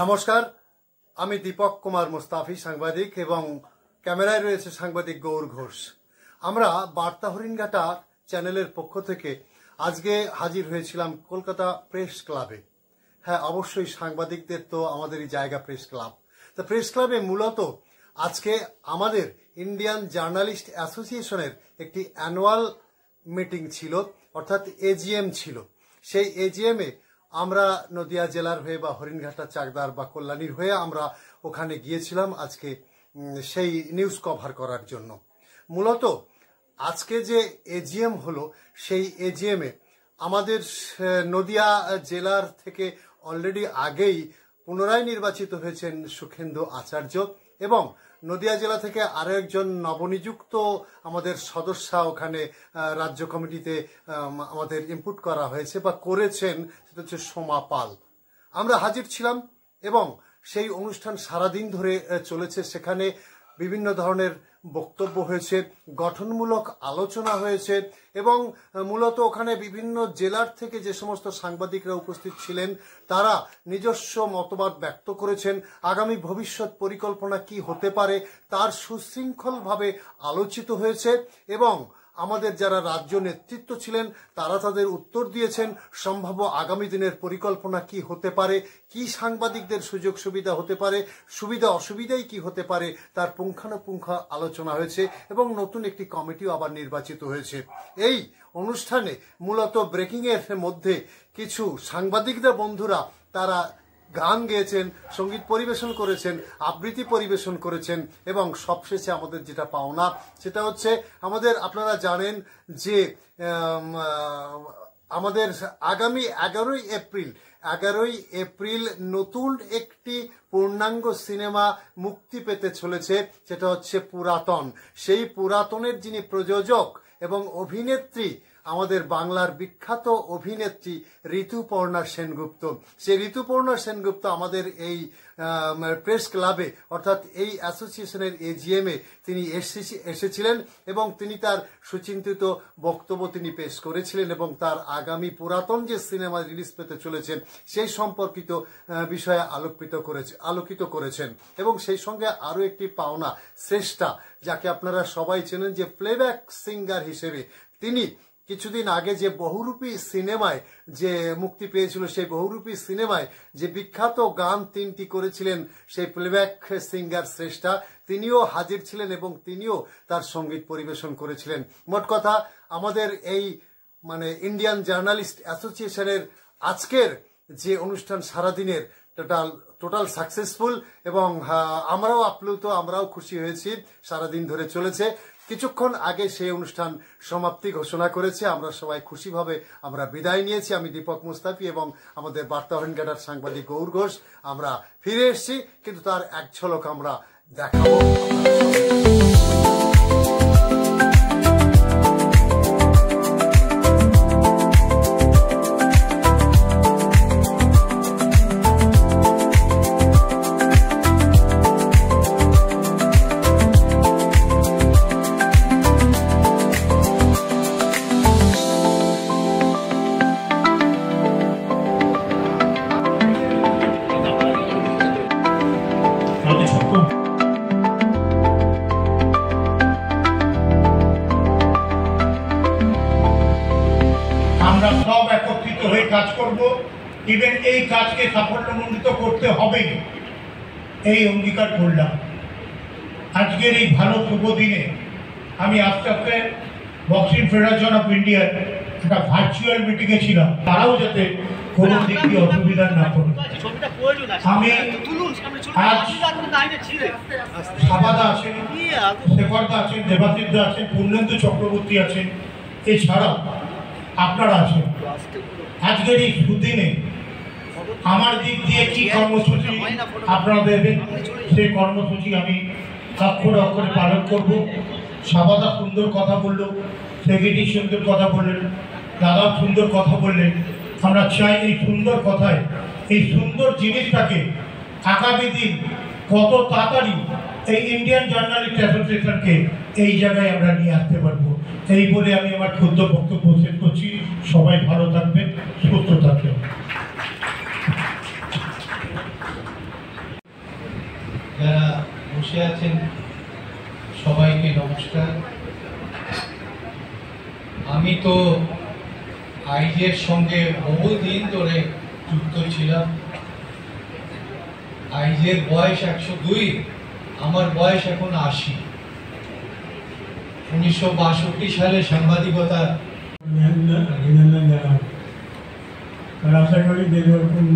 নমস্কার, আমি দীপক কুমার মুস্তাফি, সাংবাদিক, এবং ক্যামেরায় রয়েছে সাংবাদিক গৌর ঘোষ। আমরা বার্তা হরিণঘাটা চ্যানেলের পক্ষ থেকে আজকে হাজির হয়েছিলাম কলকাতা প্রেস ক্লাবে। হ্যাঁ, অবশ্যই সাংবাদিকদের তো আমাদেরই জায়গা প্রেস ক্লাব। তো প্রেস ক্লাবে মূলত আজকে আমাদের ইন্ডিয়ান জার্নালিস্ট অ্যাসোসিয়েশনের একটি অ্যানুয়াল মিটিং ছিল, অর্থাৎ এজিএম ছিল। সেই এজিএমে আমরা নদিয়া জেলার হয়ে বা হরিণঘাটা, চাকদার বা কল্যাণীর হয়ে আমরা ওখানে গিয়েছিলাম আজকে সেই নিউজ কভার করার জন্য। মূলত আজকে যে এজিএম হলো, সেই এজিএমে আমাদের নদিয়া জেলার থেকে অলরেডি আগেই পুনরায় নির্বাচিত হয়েছেন সুখেন্দু আচার্য, এবং নদিয়া জেলা থেকে আরো একজন নবনিযুক্ত আমাদের সদস্যা ওখানে রাজ্য কমিটিতে আমাদের ইনপুট করা হয়েছে বা করেছেন, সেটা হচ্ছে সোমা পাল। আমরা হাজির ছিলাম এবং সেই অনুষ্ঠান সারাদিন ধরে চলেছে। সেখানে বিভিন্ন ধরনের বক্তব্য হয়েছে, গঠনমূলক আলোচনা হয়েছে, এবং মূলত ওখানে বিভিন্ন জেলার থেকে যে সমস্ত সাংবাদিকরা উপস্থিত ছিলেন তারা নিজস্ব মতবাদ ব্যক্ত করেছেন। আগামী ভবিষ্যৎ পরিকল্পনা কি হতে পারে তার সুশৃঙ্খলভাবে আলোচিত হয়েছে, এবং আমাদের যারা রাজ্য নেতৃত্ব ছিলেন তারা তাদের উত্তর দিয়েছেন। সম্ভাব্য আগামী দিনের পরিকল্পনা কি হতে পারে, কি সাংবাদিকদের সুযোগ সুবিধা হতে পারে, সুবিধা অসুবিধাই কি হতে পারে, তার পুঙ্খানুপুঙ্খ আলোচনা হয়েছে, এবং নতুন একটি কমিটিও আবার নির্বাচিত হয়েছে। এই অনুষ্ঠানে মূলত ব্রেকিং এর মধ্যে কিছু সাংবাদিকদের বন্ধুরা তারা গান গেয়েছেন, সঙ্গীত পরিবেশন করেছেন, আবৃত্তি পরিবেশন করেছেন, এবং সবশেষে আমাদের যেটা পাওনা সেটা হচ্ছে আমাদের, আপনারা জানেন যে আমাদের আগামী 11ই এপ্রিল নতুন একটি পূর্ণাঙ্গ সিনেমা মুক্তি পেতে চলেছে, সেটা হচ্ছে পুরাতন। সেই পুরাতনের যিনি প্রযোজক এবং অভিনেত্রী, আমাদের বাংলার বিখ্যাত অভিনেত্রী ঋতুপর্ণা সেনগুপ্ত। সেই ঋতুপর্ণা সেনগুপ্ত আমাদের এই প্রেস ক্লাবে, অর্থাৎ এই অ্যাসোসিয়েশনের এজিএমে তিনি এসেছিলেন, এবং তিনি তার সুচিন্তিত বক্তব্য তিনি পেশ করেছিলেন, এবং তার আগামী পুরাতন যে সিনেমা রিলিজ পেতে চলেছেন সেই সম্পর্কিত বিষয়ে আলোকিত করেছেন। এবং সেই সঙ্গে আরো একটি পাওনা, শ্রেষ্ঠা, যাকে আপনারা সবাই চেনেন যে প্লেব্যাক সিঙ্গার হিসেবে, তিনি কিছুদিন আগে যে বহুরূপী সিনেমায় যে মুক্তি পেয়েছিল, সেই বহুরূপী সিনেমায় যে বিখ্যাত গান 3টি করেছিলেন সেই প্লেব্যাক সিঙ্গার শ্রেষ্ঠা, তিনিও হাজির ছিলেন এবং তিনিও তার সঙ্গীত পরিবেশন করেছিলেন। মোট কথা, আমাদের এই ইন্ডিয়ান জার্নালিস্ট অ্যাসোসিয়েশনের আজকের যে অনুষ্ঠান সারাদিনের টোটাল সাকসেসফুল, এবং আমরাও আপ্লুত, আমরাও খুশি হয়েছি। সারাদিন ধরে চলেছে। কিছুক্ষণ আগে সেই অনুষ্ঠান সমাপ্তি ঘোষণা করেছে। আমরা সবাই খুশিভাবে আমরা বিদায় নিয়েছি। আমি দীপক মুস্তাফি এবং আমাদের বার্তা হরিণঘাটার সাংবাদিক গৌর ঘোষ আমরা ফিরে এসেছি, কিন্তু তার এক ঝলক আমরা দেখাবো। কাজ করব, ইভেন এই কাজকে সাফল্যমণ্ডিত করতে হবে, এই অঙ্গীকার করলাম। আজকের এই ভালো শুভ দিনে আমি আস্তে আস্তে বক্সিং ফেডারেশন অফ ইন্ডিয়ার একটা ভার্চুয়াল মিটিংয়ে ছিলাম, তারাও যাতে কোনো দিক দিয়ে অসুবিধা না করে। আমি আজ সাবাদা আছেন, শেখরদা আছেন, দেবাশিসদা আছেন, পূর্ণেন্দু চক্রবর্তী আছেন, এছাড়াও আপনারা আছেন। আজকের এই সুদিনে আমার দিক দিয়ে কি কর্মসূচি আপনারা দেবেন, সেই কর্মসূচি আমি অক্ষরে অক্ষরে পালন করব। সাবাদা সুন্দর কথা বললো, সেক্রেটারি সুন্দর কথা বললেন, দাদা সুন্দর কথা বললেন। আমরা চাই এই সুন্দর কথায়, এই সুন্দর জিনিসটাকে আগামী দিন কত তাড়াতাড়ি এই ইন্ডিয়ান জার্নালিস্ট অ্যাসোসিয়েশনকে এই জায়গায় আমরা নিয়ে আসতে পারবো। এই বলে আমি আমার ক্ষুদ্র বক্তব্য শেষ করছি। সবাই ভালো থাকবেন, সুস্থ থাকবেন। আমি তো আইজের সঙ্গে বহুদিন ধরে যুক্ত ছিলাম। আইজের বয়স 102, আমার বয়স এখন 80। 1962 সালে সাংবাদিকতা অভিনন্দন জানাই। আর আশা করি যেরকম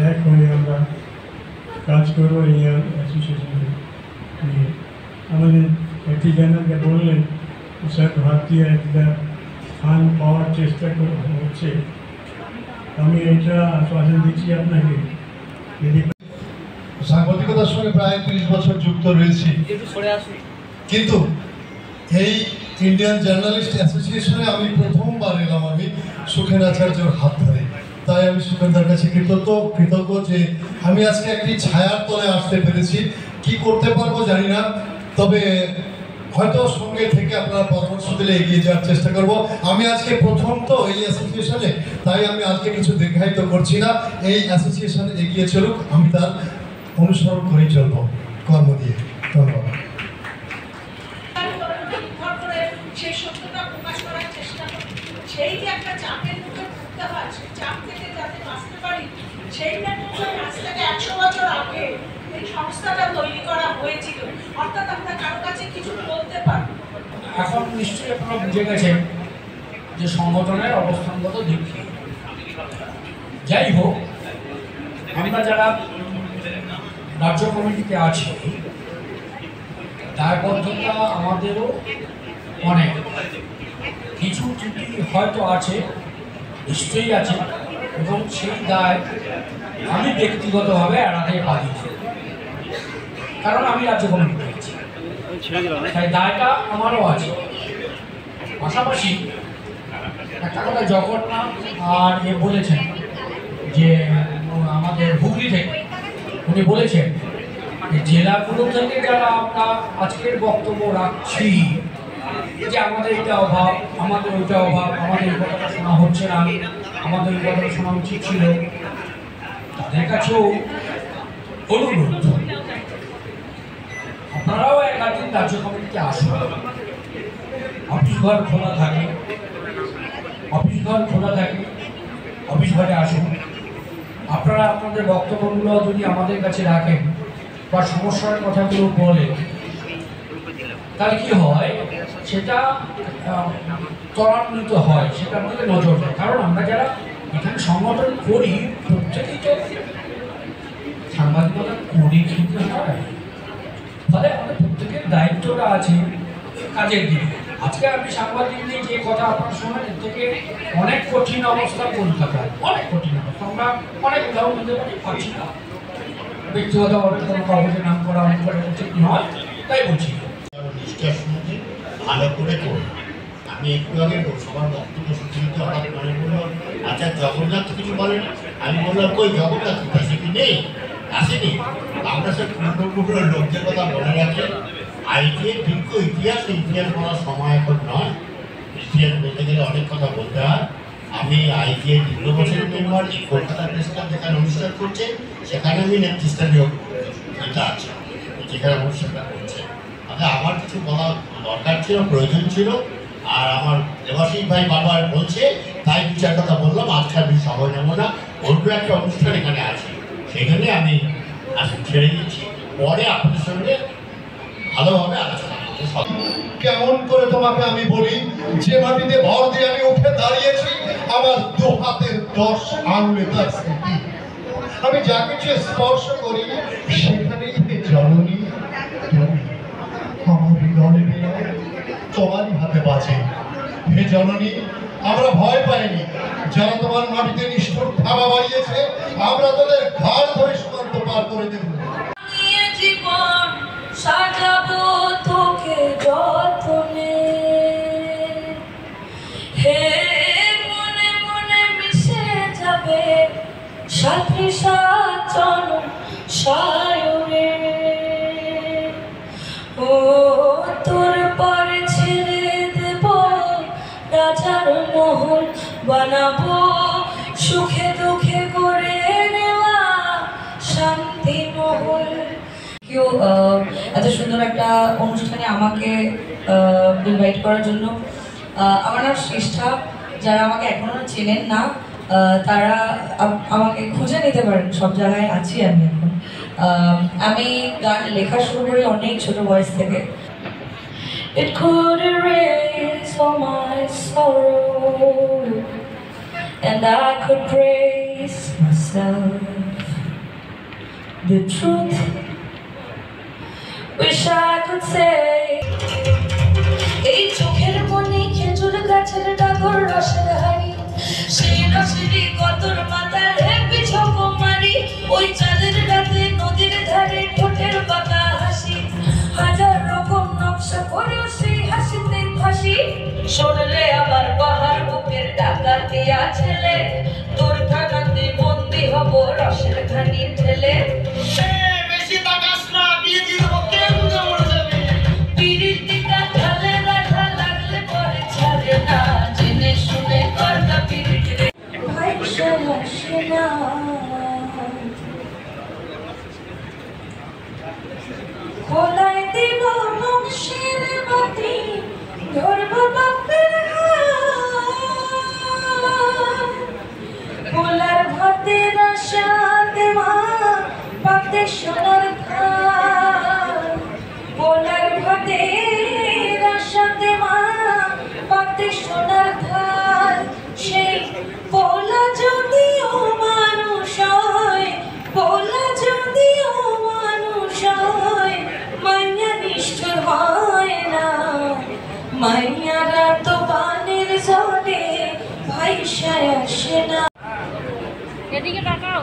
এক হয়ে আমরা কাজ করবো এই অ্যাসোসিয়েশনে নিয়ে। আমাদের একটি জানাকে বললেন স্যার ভারতীয় একটা ফান্ড পাওয়ার চেষ্টা হচ্ছে। আমি এটা আশ্বাসন দিচ্ছি আপনাকে, যদি সাংবাদিকতার সঙ্গে প্রায় 30 বছর যুক্ত রয়েছি, কিন্তু এই ইন্ডিয়ান জার্নালিস্ট অ্যাসোসিয়েশনে আমি প্রথমবার এলাম আমি সুখেন আচার্যর হাত ধরে। তাই আমি সুখেনদার কাছে কৃতজ্ঞ যে আমি আজকে একটি ছায়ার তলে আসতে পেরেছি। কি করতে পারবো জানি না, তবে হয়তো সঙ্গে থেকে আপনারা পরামর্শ দিলে এগিয়ে যাওয়ার চেষ্টা করব। আমি আজকে প্রথম তো এই অ্যাসোসিয়েশনে, তাই আমি আজকে কিছু দীর্ঘায়িত করছি না। এই অ্যাসোসিয়েশনে এগিয়ে চলুক, আমি তার অনুসরণ করেই চলবো কর্ম দিয়ে। ধন্যবাদ। সেই সত্যটা প্রকাশ করার চেষ্টা করি, সেই যে একটা চাপের মুখে পড়তে হয়, সেই চাপ থেকে যাতে বাঁচতে পারি, সেইটার জন্য আজ থেকে 100 বছর আগে এই সংস্থাটা তৈরি করা হয়েছিল। অর্থাৎ আমরা কারো কাছে কিছু বলতে পারি। এখন নিশ্চয়ই আপনারা বুঝে গেছেন যে সংগঠনের অবস্থানগত দিক কি। যাই হোক, আমরা যারা রাজ্য কমিটিতে আছি, দায়বদ্ধতা আমাদেরও অনেক। কিছু ত্রুটি হয়তো আছে, নিশ্চয়ই আছে, এবং সেই দায় আমি ব্যক্তিগতভাবে এড়াতে পারি, কারণ আমি রাজ্য কমিটিতে আছি, তাই দায়টা আমারও আছে। পাশাপাশি একটা কথা জগন্নাথ আর বলেছেন যে আমাদের হুগলি থেকে উনি বলেছেন যে জেলাগুলো থেকে যারা আমরা আজকের বক্তব্য রাখছি যে আমাদের এটা অভাব, আমাদের ওইটা অভাব, আমাদের এই কথাটা শোনা হচ্ছে না, আমাদের এই কথাটা শোনা উচিত ছিল, তাদের কাছেও অনুরোধ আপনারাও একদিন রাজ্য কমিটিতে আসুন। অফিস ঘর খোলা থাকে, অফিস ঘরে আসুন। আপনারা আপনাদের বক্তব্যগুলো যদি আমাদের কাছে রাখেন বা সমস্যার কথাগুলো বলেন, তাহলে কি হয়, সেটা ত্বরান্বিত হয়, সেটার দিকে নজর দেয়। কারণ আমরা যারা এখানে সংগঠন করি প্রত্যেকেই তো সাংবাদিকতা করি, কিন্তু ফলে আমাদের প্রত্যেকের দায়িত্বটা আছে কাজের দিকে। আজকে আমি সাংবাদিক নিয়ে যে কথা আপনার শোনেন, এর থেকে অনেক কঠিন অবস্থা কলকাতায়, অনেক কঠিন অবস্থা। আমরা অনেক উদাহরণ দিতে পারছি না, ব্যক্তিগতভাবে কোনো কাগজের নাম করা অনেক ঠিক নয়, তাই বলছি। নিষ্ঠার সঙ্গে ভালো করে করুন। আমি একটু আগে সবার বক্তব্য শুনতে হঠাৎ মনে করলো, আচ্ছা জগন্নাথ কিছু বলেন। আমি বললাম কই জগন্নাথ সে কি নেই, আসেনি। আমরা সে পূর্ণপুকুর লোকদের কথা মনে রাখি। আইটিএর দীর্ঘ ইতিহাস বলার সময় এখন নয়। ইতিহাস বলতে গেলে অনেক কথা বলতে হয়। আমি আইটিএর দীর্ঘ বছরের মেম্বার। এই কলকাতা প্রেস ক্লাব যেখানে অনুষ্ঠান করছে সেখানে আমি নেতৃস্থানীয় আছে, যেখানে অনুষ্ঠানটা করছে। আমার কিছু বলা দরকার ছিল, প্রয়োজন ছিল, আর আমার দেবাশিস ভাই বারবার বলছে, তাই দু চার কথা বললাম। আজকাল আমি সময় নেব না, অন্য একটা অনুষ্ঠান এখানে আছে, সেখানে আমি ছেড়ে দিচ্ছি। পরে আপনাদের সঙ্গে ভালোভাবে আলোচনা করবো। কেমন করে তোমাকে আমি বলি, যে মাটিতে ভর দিয়ে আমি উঠে দাঁড়িয়েছি, আমার 2 হাতের 10 আঙুলে তার স্মৃতি। আমি যা কিছু স্পর্শ করি সেখানেই জননী আমার হৃদয়ে তোমারই হাতে বাঁচে। হে জননী, আমরা ভয় পাইনি। যারা তোমার মাটিতে নিষ্ঠুর থাবা বাড়িয়েছে, আমরা তাদের ঘাড় ধরে সীমান্ত পার করে দেব। জীবন সাজাবো তোকে যতনে, হে মনে মনে মিশে যাবে সাথী সাচন সায়রে। ও তোর পরে ছেড়ে দেব রাজার মহল, বানাবো সুখে দুঃখে গড়ে নেওয়া শান্তি মহল। কেউ এত সুন্দর একটা অনুষ্ঠানে আমাকে ইনভাইট করার জন্য আমার নাম সৃষ্টা। যারা আমাকে এখনো চেনেন না তারা আমাকে খুঁজে নিতে পারেন, সব জায়গায় আছি আমি এখন। আমি গান লেখা শুরু করি অনেক ছোট বয়স থেকে। It could erase all my sorrow and I could praise myself. The truth, wish I could say. এই চোখের মনে খেজুর গাছের ডাগর রসের হাড়ি, সেই রসেরই কতর মাথার হেপি ঝকমারি, ওই চাঁদের রাতে নদীর ধারে ঠোঁটের বাঁকা হাসি, হাজার রকম নকশা করেও সেই হাসিতে ফাঁসি। শোনলে আবার পাহাড় বুকের ডাকাতিয়া ছেলে, তোর থানাতে বন্দি হব রসের ঘানি ঠেলে। বেশি বাগাস না, বিয়ে দিয়ে দেবো, কে বুঝে মরে যাবে। পিরিতিটা ঢালে রাখা লাগলে পরে ছাড়ে না, জেনে শুনে করবা পিরিত রে ভাই সে না। খোলায় দিব নকশের বাতি, ধরব বাপের পোলার ভাতের আশা দেওয়া পাতে সোনার খান, পোলার ভাতের আশা দেওয়া পাতে সোনার ধান। সেই পোলা যদিও মানুষ হয়, পোলা যদিও মানুষ হয়, মাইয়া নিষ্ঠুর হয় না। মাইয়ারা তো বানের জলে ভাইসায় আসে না। এদিকে তাকাও।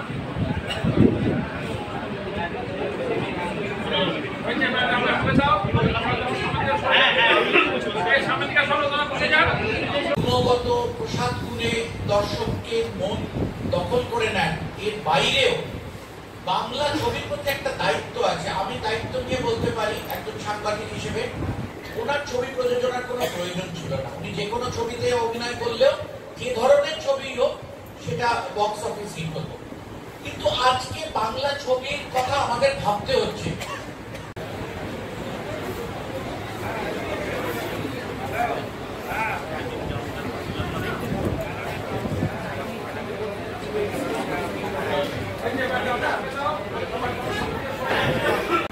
গুণগত প্রসাদ গুণে দর্শককে মন দখল করে নেন, এর বাইরেও বাংলা ছবির প্রতি একটা দায়িত্ব আছে। আমি দায়িত্ব নিয়ে বলতে পারি একজন সাংবাদিক হিসেবে, ওনার ছবি প্রযোজনার কোনো প্রয়োজন ছিল না। উনি যে কোনো ছবিতে অভিনয় করলেও যে ধরনের ছবি হোক সেটা বক্স অফিস হিট হতো। কিন্তু আজকে বাংলা ছবির কথা আমাদের ভাবতে হচ্ছে।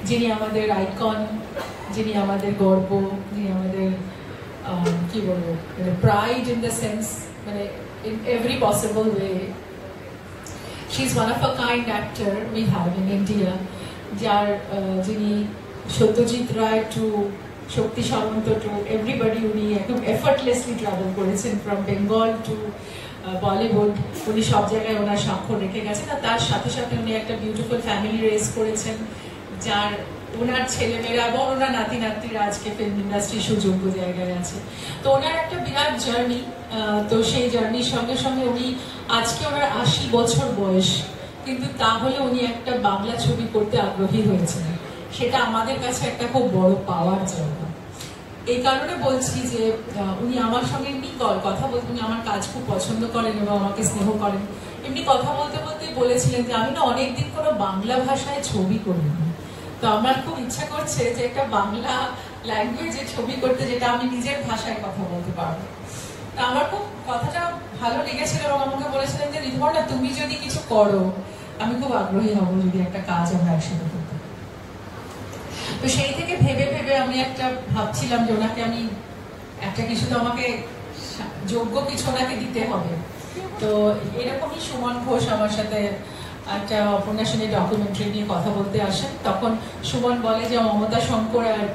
যিনি আমাদের আইকন, যিনি আমাদের গর্ব, যিনি আমাদের কি বলবো প্রাইড ইন দ্য সেন্স, মানে in every possible way. She's one of a kind actor we have in India. যার যিনি Satyajit Ray to Shakti Samanta to everybody, উনি একদম এফর্টলেসলি ট্রাভেল করেছেন ফ্রম বেঙ্গল টু বলিউড। উনি সব জায়গায় ওনার স্বাক্ষর রেখে গেছেন। আর তার সাথে সাথে উনি একটা বিউটিফুল ফ্যামিলি রেজ করেছেন, যার ওনার ছেলেমেয়েরা এবং ওনার নাতি নাতিরা আজকে ফিল্ম ইন্ডাস্ট্রি সুযোগ্য জায়গায় আছে। তো ওনার একটা বিরাট জার্নি। তো সেই জার্নির সঙ্গে সঙ্গে উনি আজকে ওনার 80 বছর বয়স, কিন্তু তাহলে উনি একটা বাংলা ছবি করতে আগ্রহী হয়েছেন। সেটা আমাদের কাছে একটা খুব বড় পাওয়ার জায়গা। এই কারণে বলছি যে উনি আমার সঙ্গে এমনি কথা বলতে, উনি আমার কাজ খুব পছন্দ করেন এবং আমাকে স্নেহ করেন। এমনি কথা বলতে বলতে বলেছিলেন যে আমি না অনেকদিন কোনো বাংলা ভাষায় ছবি করিনি, তো আমার খুব ইচ্ছা করছে যে একটা বাংলা ল্যাঙ্গুয়েজে ছবি করতে, যেটা আমি নিজের ভাষায় কথা বলতে পারবো। তা আমার খুব কথাটা ভালো লেগেছিল এবং আমাকে বলেছিলেন যে ঋতুপর্ণা, তুমি যদি কিছু করো আমি খুব আগ্রহী হব যদি একটা কাজ আমরা একসাথে করতে। তো সেই থেকে ভেবে ভেবে আমি একটা ভাবছিলাম যে ওনাকে আমি একটা কিছু তো আমাকে যোগ্য কিছু ওনাকে দিতে হবে। তো এরকমই সুমন ঘোষ আমার সাথে একটা উপন্যাসনী ডকুমেন্টারি নিয়ে কথা বলতে আসেন। তখন সুমন বলে যে মমতা শঙ্কর আর